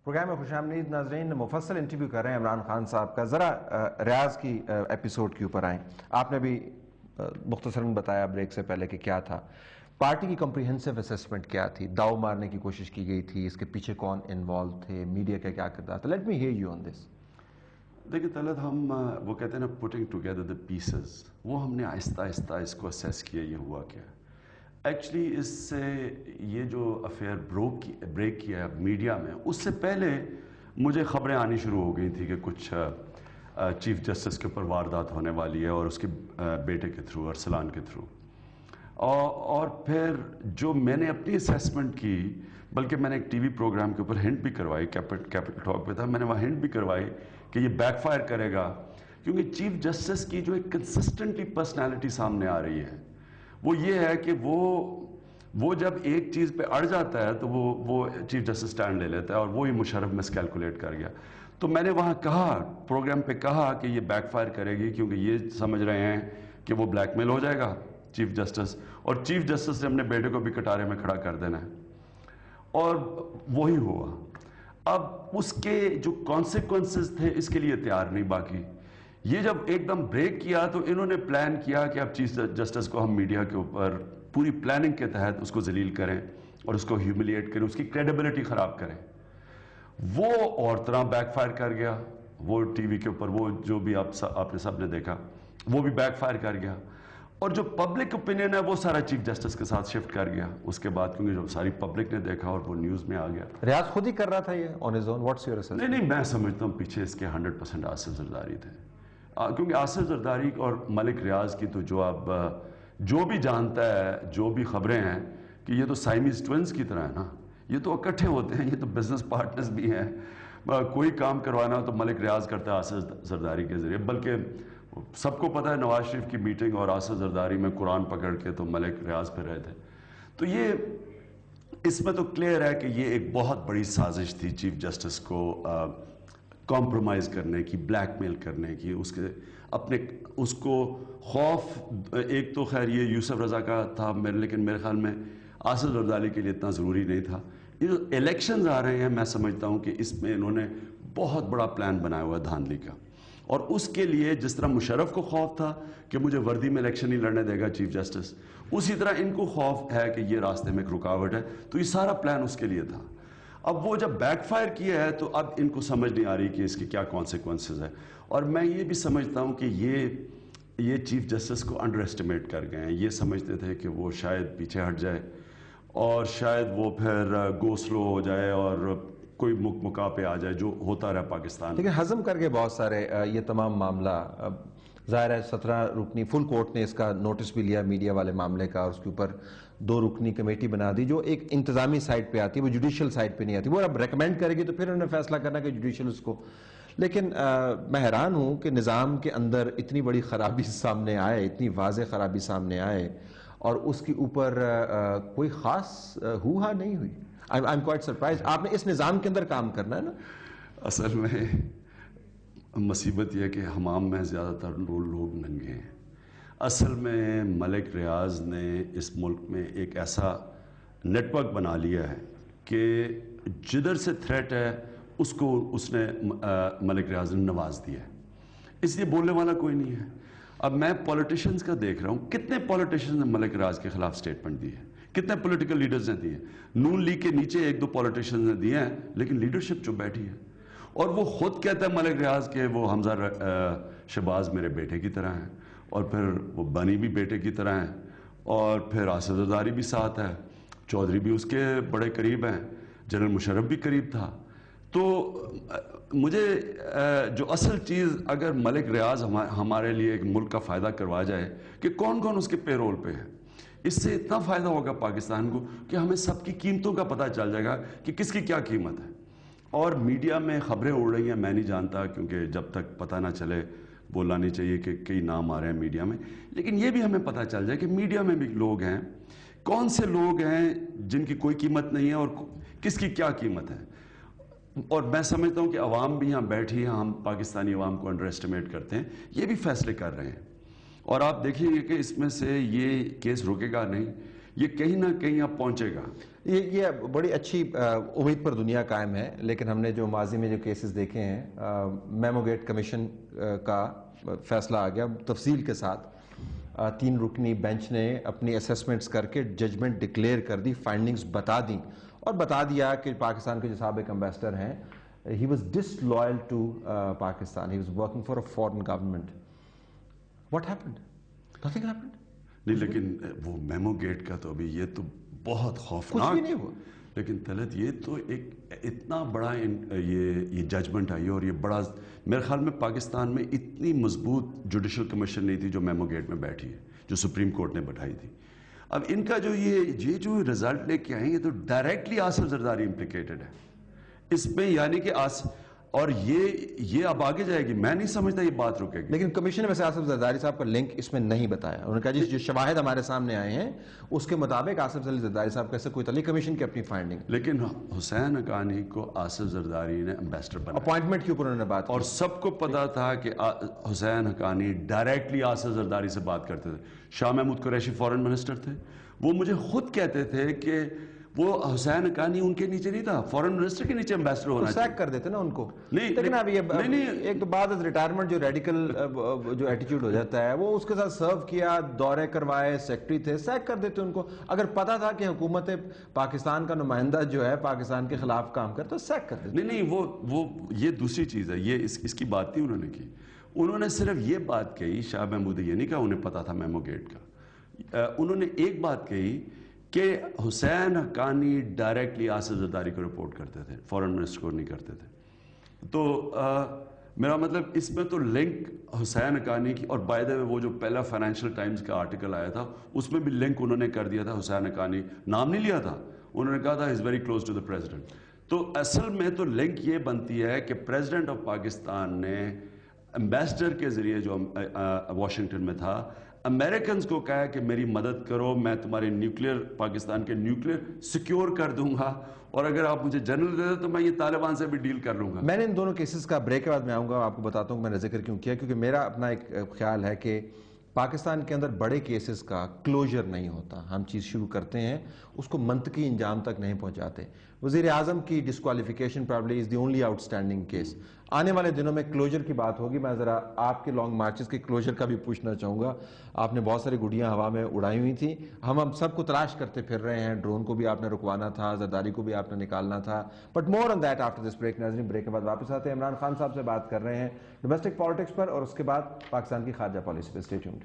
Programme میں خوش آمدید ناظرین، مفصل انٹرویو کر رہے ہیں عمران خان صاحب کا. ذرا ریاض کی ایپیسوڈ کے اوپر آئیں. آپ نے بھی مختصراً بتایا بریک سے پہلے کہ کیا تھا پارٹی کی کمپریہنسو اسیسمنٹ، کیا تھی، داؤ مارنے کی کوشش کی گئی تھی، اس کے پیچھے کون انوالو تھے، میڈیا کا کیا کردار تھا. Let me hear you on this. دیکھیں طلعت، ہم وہ کہتے ہیں نا پوٹنگ ٹوگیدر دا پیسز، وہ ہم نے آہستہ آہستہ اس کو اسیس کیا یہ ہوا کیا. ایکچولی اس سے یہ جو افیئر بریک کیا میڈیا میں، اس سے پہلے مجھے خبریں آنی شروع ہو گئی تھی کہ کچھ چیف جسٹس کے اوپر واردات ہونے والی ہے، اور اس کے بیٹے کے تھرو، ارسلان کے تھرو. اور پھر جو میں نے اپنی اسیسمنٹ کی، بلکہ میں نے ایک ٹی وی پروگرام کے اوپر ہنٹ بھی کروائی، کیپٹل ٹاک پہ تھا، میں نے وہاں ہنٹ بھی کروائی کہ یہ بیک فائر کرے گا، کیونکہ چیف جسٹس کی جو ایک کنسسٹنٹلی پرسنالٹی سامنے آ رہی ہے وہ یہ ہے کہ وہ جب ایک چیز پہ اڑ جاتا ہے تو وہ چیف جسٹس سٹینڈ لے لیتا ہے، اور وہی مشرف مس کیلکولیٹ کر گیا. تو میں نے وہاں کہا، پروگرام پہ کہا کہ یہ بیک فائر کرے گی، کیونکہ یہ سمجھ رہے ہیں کہ وہ بلیک میل ہو جائے گا چیف جسٹس، اور چیف جسٹس نے اپنے بیٹے کو بھی کٹارے میں کھڑا کر دینا ہے. اور وہی ہوا. اب اس کے جو کانسیکوینسز تھے اس کے لیے تیار نہیں. باقی یہ جب ایک دم بریک کیا تو انہوں نے پلان کیا کہ اب چیف جسٹس کو ہم میڈیا کے اوپر پوری پلاننگ کے تحت اس کو ذلیل کریں اور اس کو ہیوملیٹ کریں، اس کی کریڈیبلٹی خراب کریں. وہ اور طرح بیک فائر کر گیا. وہ ٹی وی کے اوپر وہ جو بھی آپ نے سب نے دیکھا وہ بھی بیک فائر کر گیا. اور جو پبلک اوپینین ہے وہ سارا چیف جسٹس کے ساتھ شفٹ کر گیا اس کے بعد، کیونکہ جو ساری پبلک نے دیکھا اور وہ نیوز میں آ گیا. ریاض خود ہی کر رہا تھا یہ on his own? What's your assessment? نہیں، میں سمجھتا ہوں پیچھے اس کے 100% آصف زرداری تھے، کیونکہ آصف زرداری اور ملک ریاض کی تو جو بھی جانتا ہے، جو بھی خبریں ہیں کہ یہ تو سائمیز ٹوینز کی طرح ہے نا، یہ تو اکٹھے ہوتے ہیں، یہ تو بزنس پارٹنرز بھی ہیں. کوئی کام کروانا ہو تو ملک ریاض کرتا ہے آصف زرداری کے ذریعے. بلکہ سب کو پتہ ہے نواز شریف کی میٹنگ اور آصف زرداری میں قرآن پکڑ کے تو ملک ریاض پہ رہے تھے. تو یہ اس میں تو کلیئر ہے کہ یہ ایک بہت بڑی سازش تھی چیف جسٹس کو کمپرومائز کرنے کی، بلیک میل کرنے کی، اس کو خوف. ایک تو خیر یہ یوسف رضا کا تھا لیکن میرے خیال میں آصف زرداری کے لیے اتنا ضروری نہیں تھا. یہ جو الیکشنز آ رہے ہیں میں سمجھتا ہوں کہ اس میں انہوں نے بہت بڑا پلان بنایا ہوا ہے دھاندلی کا. اور اس کے لیے جس طرح مشرف کو خوف تھا کہ مجھے وردی میں الیکشن نہیں لڑنے دے گا چیف جسٹس، اسی طرح ان کو خوف ہے کہ یہ راستے میں ایک رکاوٹ ہے. تو یہ سارا پلان اس کے لیے تھا. اب وہ جب بیک فائر کیا ہے تو اب ان کو سمجھ نہیں آ رہی کہ اس کی کیا کانسیکوینسز ہے. اور میں یہ بھی سمجھتا ہوں کہ یہ چیف جسٹس کو انڈر ایسٹیمیٹ کر گئے ہیں. یہ سمجھتے تھے کہ وہ شاید پیچھے ہٹ جائے اور شاید وہ پھر گو سلو ہو جائے اور کوئی مکا پہ آ جائے جو ہوتا رہا پاکستان. لیکن ہضم کر کے بہت سارے یہ تمام معاملہ، ظاہر ہے 17 رکنی فل کورٹ نے اس کا نوٹس بھی لیا میڈیا والے معاملے کا، اور اس کے اوپر 2 رکنی کمیٹی بنا دی جو ایک انتظامی سائٹ پہ آتی ہے، وہ جوڈیشل سائٹ پہ نہیں آتی. وہ اب ریکمینڈ کرے گی تو پھر انہوں نے فیصلہ کرنا کہ جوڈیشل اس کو. لیکن میں حیران ہوں کہ نظام کے اندر اتنی بڑی خرابی سامنے آئے، اتنی واضح خرابی سامنے آئے، اور اس کے اوپر کوئی خاص ہوا نہیں ہوئی. I'm quite surprised. آپ نے اس نظام کے اندر کام کرنا ہے نا. اصل میں مصیبت یہ کہ حمام میں زیادہ تر لوگ ننگے ہیں. اصل میں ملک ریاض نے اس ملک میں ایک ایسا نیٹ ورک بنا لیا ہے کہ جدھر سے تھریٹ ہے اس نے ملک ریاض نے نواز دیا ہے. اس لیے بولنے والا کوئی نہیں ہے. اب میں پولیٹیشنز کا دیکھ رہا ہوں، کتنے پولیٹیشنز نے ملک ریاض کے خلاف سٹیٹمنٹ دی ہے، کتنے پولیٹیکل لیڈرز نے دیے. نون لیگ کے نیچے 1-2 پولیٹیشنز نے دیے ہیں، لیکن لیڈرشپ جو بیٹھی ہے. اور وہ خود کہتا ہے ملک ریاض کہ وہ حمزہ شہباز میرے بیٹے کی طرح ہیں، اور پھر وہ بنی بھی بیٹے کی طرح ہیں، اور پھر آصف زرداری بھی ساتھ ہے، چودھری بھی اس کے بڑے قریب ہیں، جنرل مشرف بھی قریب تھا. تو مجھے جو اصل چیز اگر ملک ریاض ہمارے لیے ایک ملک کا فائدہ کروا جائے کہ کون کون اس کے پے رول پہ ہے، اس سے اتنا فائدہ ہوگا پاکستان کو کہ ہمیں سب کی قیمتوں کا پتہ چل جائے گا کہ کس کی کیا قیمت ہے. اور میڈیا میں خبریں اڑ رہی ہیں، میں نہیں جانتا، کیونکہ جب تک پتہ نہ چلے بولنا نہیں چاہیے کہ کئی نام آ رہے ہیں میڈیا میں. لیکن یہ بھی ہمیں پتہ چل جائے کہ میڈیا میں بھی لوگ ہیں، کون سے لوگ ہیں جن کی کوئی قیمت نہیں ہے اور کس کی کیا قیمت ہے. اور میں سمجھتا ہوں کہ عوام بھی یہاں بیٹھی ہے، ہم پاکستانی عوام کو انڈر ایسٹیمیٹ کرتے ہیں، یہ بھی فیصلے کر رہے ہیں. اور آپ دیکھیں گے کہ اس میں سے یہ کیس رکے گا نہیں، یہ کہیں نہ کہیں اب پہنچے گا. یہ بڑی اچھی امید پر دنیا قائم ہے، لیکن ہم نے جو ماضی میں جو کیسز دیکھے ہیں، میمو گیٹ کمیشن کا فیصلہ آ گیا تفصیل کے ساتھ. 3 رکنی بینچ نے اپنی اسیسمنٹس کر کے ججمنٹ ڈکلیئر کر دی، فائنڈنگز بتا دیں اور بتا دیا کہ پاکستان کے جو سابق امبیسڈر ہیں he was disloyal to Pakistan. He was working for a foreign government. What happened? Nothing happened. نہیں لیکن وہ میمو گیٹ کا تو ابھی یہ تو بہت خوفناک کچھ بھی نہیں ہوا. لیکن طلعت یہ تو ایک اتنا بڑا یہ ججمنٹ آئی اور یہ بڑا میرے خیال میں پاکستان میں اتنی مضبوط جوڈیشل کمیشن نہیں تھی جو میمو گیٹ میں بیٹھی ہے، جو سپریم کورٹ نے بٹھائی تھی. اب ان کا جو یہ جو رزلٹ لے کے آئیں گے تو ڈائریکٹلی آصف زرداری امپلیکیٹڈ ہے اس میں، یعنی کہ اور یہ اب آگے جائے گی. میں نہیں سمجھتا یہ بات رکے گی. لیکن کمیشن نے ویسے آصف زرداری صاحب کا لنک اس میں نہیں بتایا. انہوں نے کہا جی جو شواہد ہمارے سامنے آئے ہیں اس کے مطابق آصف زرداری صاحب کا ایسا کوئی تعلق، کمیشن کی اپنی فائنڈنگ. لیکن حسین حقانی کو آصف زرداری نے امبیسڈر بنایا، اپوائنٹمنٹ کے اوپر انہوں نے بات کی اور سب کو پتا تھا کہ حسین حقانی ڈائریکٹلی آصف زرداری سے بات کرتے تھے. شاہ محمود قریشی فورن منسٹر تھے، وہ مجھے خود کہتے تھے کہ وہ حسین حقانی ان کے نیچے نہیں تھا، فورن منسٹر کے نیچے امبیسڈر ہونا چاہیے. سیک کر دیتے نا ان کو. نہیں لیکن اب یہ ایک تو بعد از ریٹائرمنٹ جو ریڈیکل جو ایٹیٹیوڈ ہو جاتا ہے وہ اس کے ساتھ سرو کیا، دورے کروائے، سیکٹری تھے، سیک کر دیتے ان کو. اگر پتا تھا کہ حکومت پاکستان کا نمائندہ جو ہے پاکستان کے خلاف کام کرتا تو سیک کر دیتے. نہیں وہ یہ دوسری چیز ہے. یہ اس کی بات نہیں انہوں نے کی. انہوں نے صرف یہ بات کہی، شاہ محمود یہ نہیں کہا انہیں پتا تھا میمو گیٹ کا. انہوں نے ایک بات کہی کہ حسین حقانی ڈائریکٹلی آصف زرداری کو رپورٹ کرتے تھے، فورن منسٹر کو نہیں کرتے تھے. تو میرا مطلب اس میں تو لنک حسین حقانی کی، اور بائی دا وے وہ جو پہلا فائنینشیل ٹائمز کا آرٹیکل آیا تھا اس میں بھی لنک انہوں نے کر دیا تھا. حسین حقانی نام نہیں لیا تھا، انہوں نے کہا تھا is very close to the president. تو اصل میں تو لنک یہ بنتی ہے کہ پریزیڈنٹ آف پاکستان نے امبیسڈر کے ذریعے جو واشنگٹن میں تھا امریکنز کو کہا کہ میری مدد کرو، میں تمہارے نیوکلیئر، پاکستان کے نیوکلیئر سیکیور کر دوں گا، اور اگر آپ مجھے جنرل دے دو تو میں یہ طالبان سے بھی ڈیل کر لوں گا. میں نے ان دونوں کیسز کا بریک کے بعد میں آؤں گا، آپ کو بتاتا ہوں میں نے ذکر کیوں کیا، کیونکہ میرا اپنا ایک خیال ہے کہ پاکستان کے اندر بڑے کیسز کا کلوجر نہیں ہوتا. ہم چیز شروع کرتے ہیں اس کو منطقی انجام تک نہیں پہنچاتے. وزیر اعظم کی disqualification probably is the only out standing case. آنے والے دنوں میں کلوجر کی بات ہوگی. میں ذرا آپ کے لانگ مارچز کے کلوجر کا بھی پوچھنا چاہوں گا. آپ نے بہت ساری گڈیاں ہوا میں اڑائی ہوئی تھیں، ہم سب کو تلاش کرتے پھر رہے ہیں. ڈرون کو بھی آپ نے رکوانا تھا، زرداری کو بھی آپ نے نکالنا تھا. But more on that after this break. ناظرین بریک کے بعد واپس آتے ہیں. عمران خان صاحب سے بات کر رہے ہیں ڈومیسٹک پالیٹکس پر اور اس کے بعد پاکستان کی خارجہ پالیسی پہ. Stay tuned.